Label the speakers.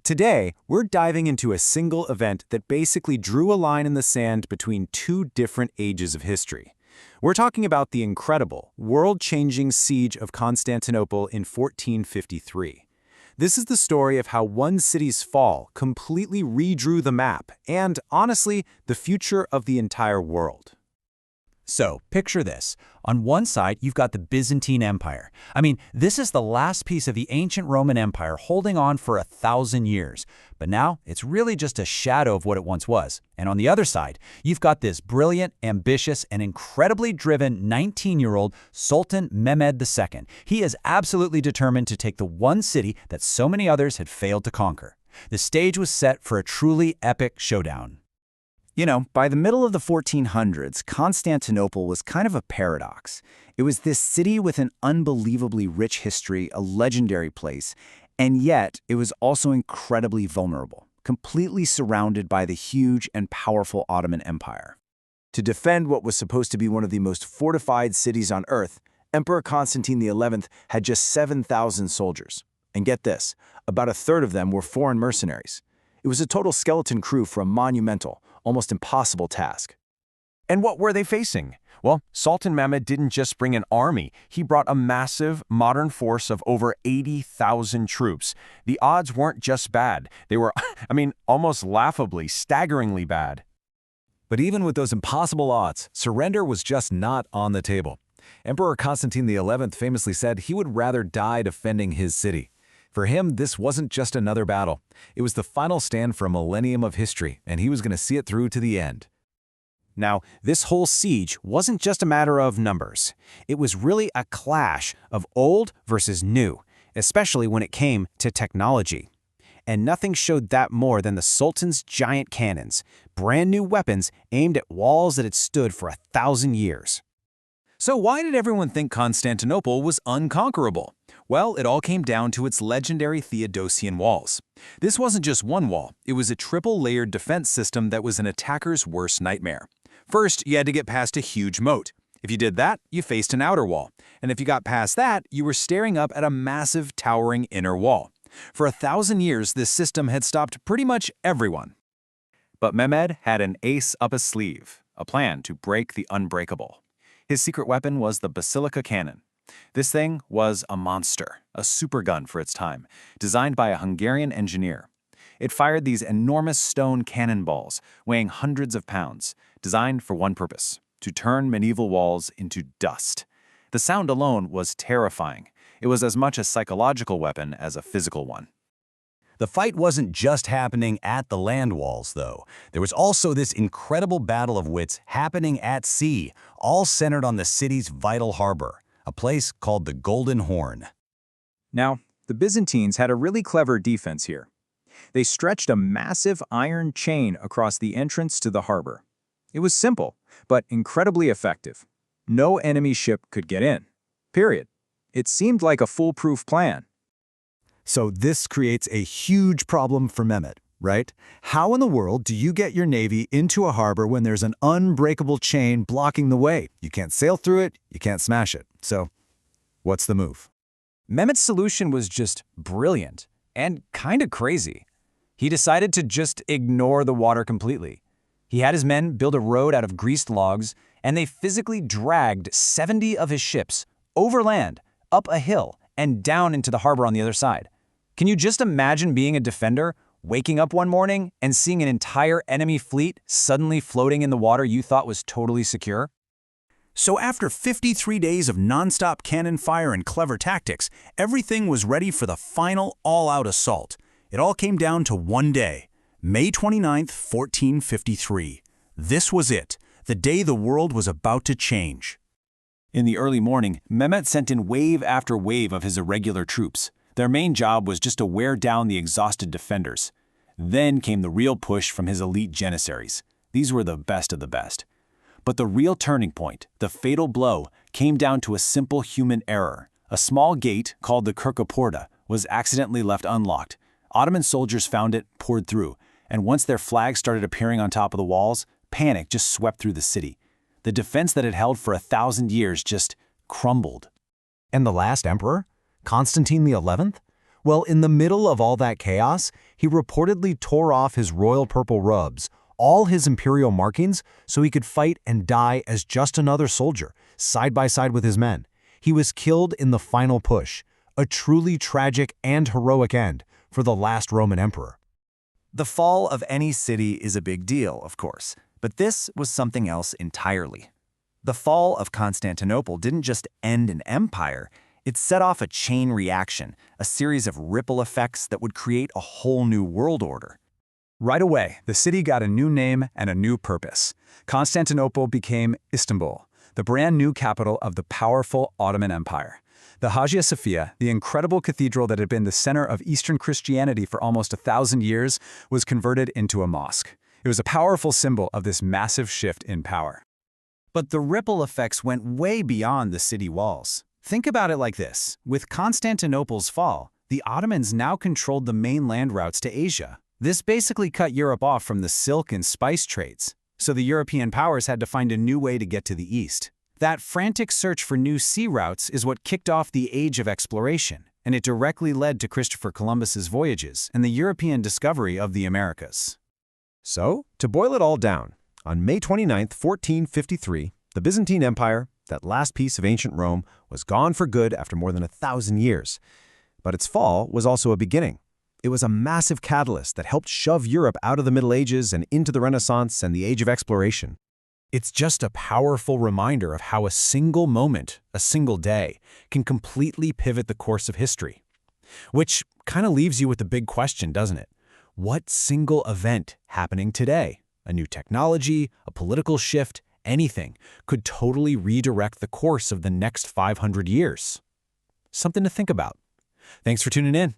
Speaker 1: Today, we're diving into a single event that basically drew a line in the sand between two different ages of history. We're talking about the incredible, world-changing siege of Constantinople in 1453. This is the story of how one city's fall completely redrew the map and, honestly, the future of the entire world.
Speaker 2: So, picture this. On one side, you've got the Byzantine Empire. This is the last piece of the ancient Roman Empire holding on for 1,000 years. But now, it's really just a shadow of what it once was. And on the other side, you've got this brilliant, ambitious, and incredibly driven 19-year-old Sultan Mehmed II. He is absolutely determined to take the one city that so many others had failed to conquer. The stage was set for a truly epic showdown.
Speaker 3: By the middle of the 1400s, Constantinople was kind of a paradox. It was this city with an unbelievably rich history, a legendary place, and yet it was also incredibly vulnerable, completely surrounded by the huge and powerful Ottoman Empire.
Speaker 4: To defend what was supposed to be one of the most fortified cities on Earth, Emperor Constantine XI had just 7,000 soldiers. And get this, about a third of them were foreign mercenaries. It was a total skeleton crew for a monumental, almost impossible task.
Speaker 5: And what were they facing? Well, Sultan Mehmed didn't just bring an army, he brought a massive, modern force of over 80,000 troops. The odds weren't just bad, they were, almost laughably, staggeringly bad.
Speaker 1: But even with those impossible odds, surrender was just not on the table. Emperor Constantine XI famously said he would rather die defending his city. For him, this wasn't just another battle. It was the final stand for a millennium of history, and he was going to see it through to the end.
Speaker 6: Now, this whole siege wasn't just a matter of numbers. It was really a clash of old versus new, especially when it came to technology. And nothing showed that more than the Sultan's giant cannons, brand new weapons aimed at walls that had stood for 1,000 years.
Speaker 1: So why did everyone think Constantinople was unconquerable? Well, it all came down to its legendary Theodosian Walls. This wasn't just one wall, it was a triple-layered defense system that was an attacker's worst nightmare. First, you had to get past a huge moat. If you did that, you faced an outer wall. And if you got past that, you were staring up at a massive, towering inner wall. For 1,000 years, this system had stopped pretty much everyone. But Mehmed had an ace up his sleeve, a plan to break the unbreakable. His secret weapon was the basilica cannon. This thing was a monster, a supergun for its time, designed by a Hungarian engineer. It fired these enormous stone cannonballs, weighing hundreds of pounds, designed for one purpose, to turn medieval walls into dust. The sound alone was terrifying. It was as much a psychological weapon as a physical one.
Speaker 2: The fight wasn't just happening at the land walls, though. There was also this incredible battle of wits happening at sea, all centered on the city's vital harbor, a place called the Golden Horn.
Speaker 3: Now, the Byzantines had a really clever defense here. They stretched a massive iron chain across the entrance to the harbor. It was simple, but incredibly effective. No enemy ship could get in. Period. It seemed like a foolproof plan.
Speaker 1: So this creates a huge problem for Mehmed, right? How in the world do you get your navy into a harbor when there's an unbreakable chain blocking the way? You can't sail through it, you can't smash it. So, what's the move?
Speaker 6: Mehmed's solution was just brilliant and kind of crazy. He decided to just ignore the water completely. He had his men build a road out of greased logs, and they physically dragged 70 of his ships overland, up a hill, and down into the harbor on the other side. Can you just imagine being a defender, waking up one morning and seeing an entire enemy fleet suddenly floating in the water you thought was totally secure?
Speaker 2: So after 53 days of nonstop cannon fire and clever tactics, everything was ready for the final all-out assault. It all came down to one day, May 29th, 1453. This was it, the day the world was about to change.
Speaker 6: In the early morning, Mehmed sent in wave after wave of his irregular troops. Their main job was just to wear down the exhausted defenders. Then came the real push from his elite janissaries. These were the best of the best. But the real turning point, the fatal blow, came down to a simple human error. A small gate, called the Kirkoporta, was accidentally left unlocked. Ottoman soldiers found it, poured through, and once their flags started appearing on top of the walls, panic just swept through the city. The defense that had held for 1,000 years just crumbled.
Speaker 1: And the last emperor? Constantine XI?
Speaker 3: Well, in the middle of all that chaos, he reportedly tore off his royal purple robes, all his imperial markings, so he could fight and die as just another soldier, side by side with his men. He was killed in the final push, a truly tragic and heroic end for the last Roman emperor.
Speaker 1: The fall of any city is a big deal, of course, but this was something else entirely. The fall of Constantinople didn't just end an empire, it set off a chain reaction, a series of ripple effects that would create a whole new world order.
Speaker 6: Right away, the city got a new name and a new purpose. Constantinople became Istanbul, the brand new capital of the powerful Ottoman Empire. The Hagia Sophia, the incredible cathedral that had been the center of Eastern Christianity for almost 1,000 years, was converted into a mosque. It was a powerful symbol of this massive shift in power.
Speaker 1: But the ripple effects went way beyond the city walls. Think about it like this. With Constantinople's fall, the Ottomans now controlled the main land routes to Asia. This basically cut Europe off from the silk and spice trades, so the European powers had to find a new way to get to the east. That frantic search for new sea routes is what kicked off the age of exploration, and it directly led to Christopher Columbus's voyages and the European discovery of the Americas.
Speaker 5: So, to boil it all down, on May 29, 1453, the Byzantine Empire, that last piece of ancient Rome, was gone for good after more than 1,000 years. But its fall was also a beginning. It was a massive catalyst that helped shove Europe out of the Middle Ages and into the Renaissance and the Age of Exploration. It's just a powerful reminder of how a single moment, a single day, can completely pivot the course of history. Which kind of leaves you with the big question, doesn't it? What single event happening today, a new technology, a political shift, anything, could totally redirect the course of the next 500 years? Something to think about. Thanks for tuning in.